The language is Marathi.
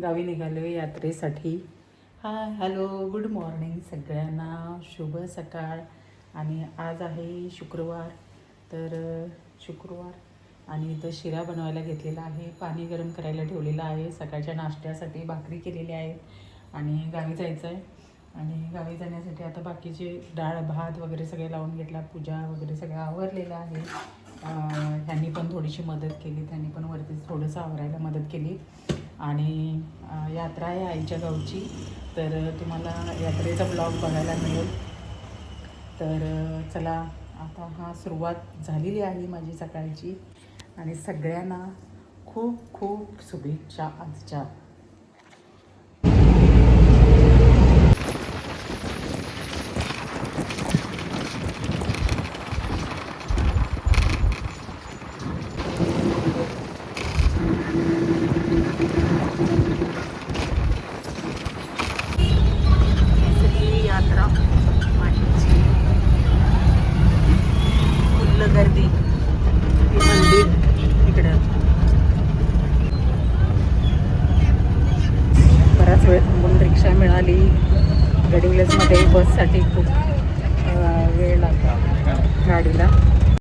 गावी निघालो यात्रेसाठी. हाय हॅलो गुड मॉर्निंग सगळ्यांना, शुभ सकाळ. आणि आज आहे शुक्रवार, तर शुक्रवार आणि इथं शिरा बनवायला घेतलेला आहे. पाणी गरम करायला ठेवलेलं आहे. सकाळच्या नाश्त्यासाठी भाकरी केलेली आहे आणि गावी जायचं आहे. आणि गावी जाण्यासाठी आता बाकीचे डाळ भात वगैरे सगळे लावून घेतला, पूजा वगैरे सगळं आवरलेलं आहे. ह्यांनी पण थोडीशी मदत केली, त्यांनी पण वरती थोडंसं आवरायला मदत केली. आणि यात्रा आहे आईच्या गावची, तर तुम्हाला यात्रेचा ब्लॉग बघायला मिळेल. तर चला, आता सुरुवात झालेली आहे माझी सकाळची. आणि सगळ्यांना खूप खूप शुभेच्छा आजच्या. यात्रा माहीची फुल्ल गर्दी, मंदिर इकडं. बराच वेळ थांबून रिक्षा मिळाली. गडिंग्लजमध्ये बससाठी खूप वेळ लागला गाडीला.